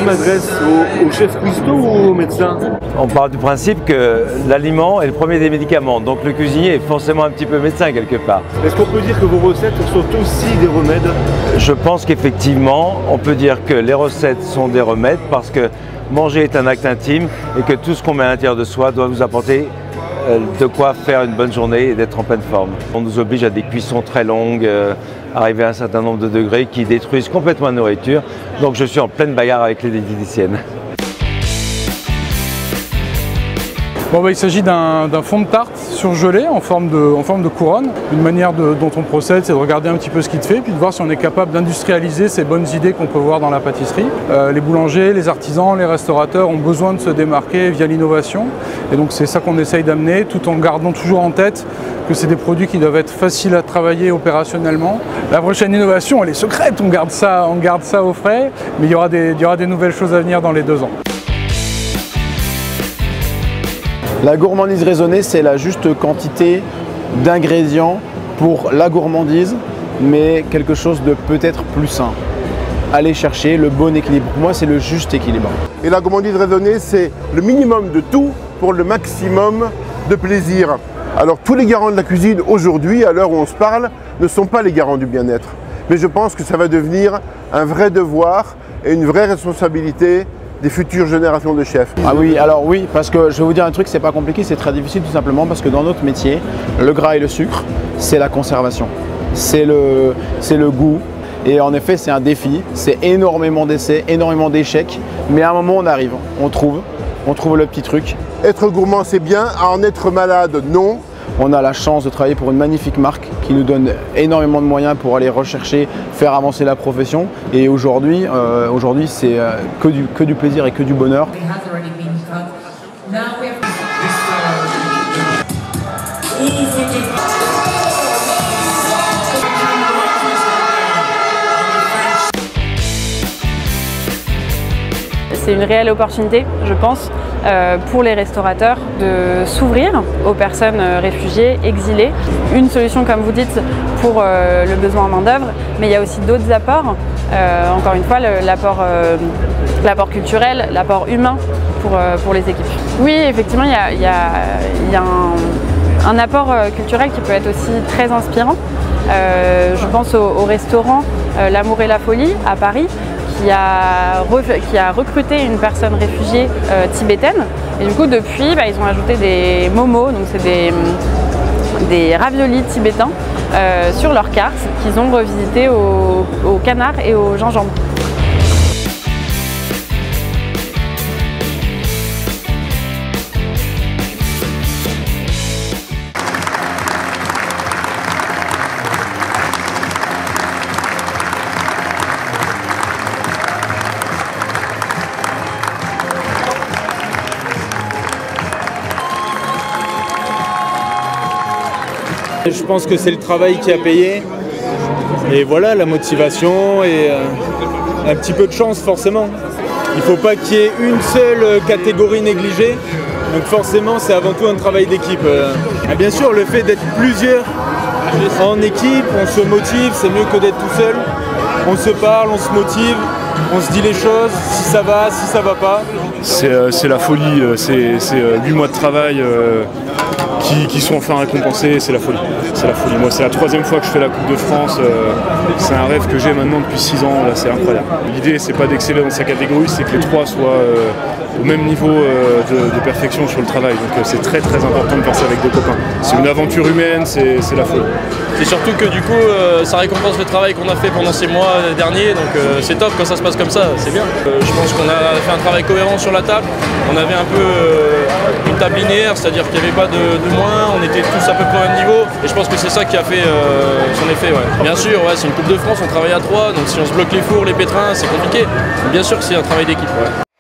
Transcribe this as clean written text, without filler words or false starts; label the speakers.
Speaker 1: je m'adresse au chef cuistot ou au médecin?
Speaker 2: On part du principe que l'aliment est le premier des médicaments, donc le cuisinier est forcément un petit peu médecin quelque part.
Speaker 1: Est-ce qu'on peut dire que vos recettes sont aussi des remèdes?
Speaker 2: Je pense qu'effectivement, on peut dire que les recettes sont des remèdes parce que manger est un acte intime et que tout ce qu'on met à l'intérieur de soi doit vous apporter de quoi faire une bonne journée et d'être en pleine forme. On nous oblige à des cuissons très longues, arriver à un certain nombre de degrés qui détruisent complètement la nourriture. Donc je suis en pleine bagarre avec les diététiciennes.
Speaker 3: Bon, il s'agit d'un fond de tarte surgelé en forme de couronne. Une manière dont on procède, c'est de regarder un petit peu ce qu'il fait, puis de voir si on est capable d'industrialiser ces bonnes idées qu'on peut voir dans la pâtisserie. Les boulangers, les artisans, les restaurateurs ont besoin de se démarquer via l'innovation. Et donc c'est ça qu'on essaye d'amener, tout en gardant toujours en tête que c'est des produits qui doivent être faciles à travailler opérationnellement. La prochaine innovation, elle est secrète, on garde ça au frais, mais il y aura des nouvelles choses à venir dans les 2 ans.
Speaker 4: La gourmandise raisonnée, c'est la juste quantité d'ingrédients pour la gourmandise, mais quelque chose de peut-être plus sain. Aller chercher le bon équilibre. Pour moi, c'est le juste équilibre.
Speaker 5: Et la gourmandise raisonnée, c'est le minimum de tout pour le maximum de plaisir. Alors, tous les garants de la cuisine aujourd'hui, à l'heure où on se parle, ne sont pas les garants du bien-être. Mais je pense que ça va devenir un vrai devoir et une vraie responsabilité des futures générations de chefs.
Speaker 4: Ah oui, alors oui, parce que je vais vous dire un truc, c'est pas compliqué, c'est très difficile tout simplement parce que dans notre métier, le gras et le sucre, c'est la conservation, c'est le goût. Et en effet, c'est un défi, c'est énormément d'essais, énormément d'échecs, mais à un moment on arrive, on trouve le petit truc.
Speaker 5: Être gourmand, c'est bien, en être malade, non.
Speaker 4: On a la chance de travailler pour une magnifique marque qui nous donne énormément de moyens pour aller rechercher, faire avancer la profession. Et aujourd'hui, c'est que du plaisir et que du bonheur.
Speaker 6: C'est une réelle opportunité, je pense, pour les restaurateurs de s'ouvrir aux personnes réfugiées, exilées. Une solution, comme vous dites, pour le besoin en main-d'œuvre, mais il y a aussi d'autres apports. Encore une fois, l'apport culturel, l'apport humain pour les équipes. Oui, effectivement, il y a un apport culturel qui peut être aussi très inspirant. Je pense au restaurant L'Amour et la Folie à Paris, qui a recruté une personne réfugiée tibétaine. Et du coup, depuis, ils ont ajouté des momos, donc c'est des raviolis tibétains sur leur carte qu'ils ont revisité au canard et au gingembre.
Speaker 7: Je pense que c'est le travail qui a payé et voilà, la motivation et un petit peu de chance forcément. Il ne faut pas qu'il y ait une seule catégorie négligée, donc forcément c'est avant tout un travail d'équipe. Bien sûr, le fait d'être plusieurs en équipe, on se motive, c'est mieux que d'être tout seul. On se parle, on se motive, on se dit les choses, si ça va pas.
Speaker 8: C'est la folie, c'est 8 mois de travail qui sont enfin récompensés, c'est la folie. C'est la folie. Moi, c'est la 3e fois que je fais la Coupe de France. C'est un rêve que j'ai maintenant depuis 6 ans. Là, c'est incroyable. L'idée, c'est pas d'exceller dans sa catégorie, c'est que les 3 soient au même niveau de perfection sur le travail. Donc, c'est très très important de faire ça avec des copains. C'est une aventure humaine, c'est la folie.
Speaker 9: C'est surtout que du coup, ça récompense le travail qu'on a fait pendant ces mois derniers. Donc, c'est top quand ça se passe comme ça. C'est bien. Je pense qu'on a fait un travail cohérent sur la table. On avait un peu une table linéaire, c'est-à-dire qu'il n'y avait pas de moins, on était tous à peu près au même niveau et je pense que c'est ça qui a fait son effet. Ouais. Bien sûr, ouais, c'est une Coupe de France, on travaille à 3, donc si on se bloque les fours, les pétrins, c'est compliqué. Bien sûr que c'est un travail d'équipe. Ouais.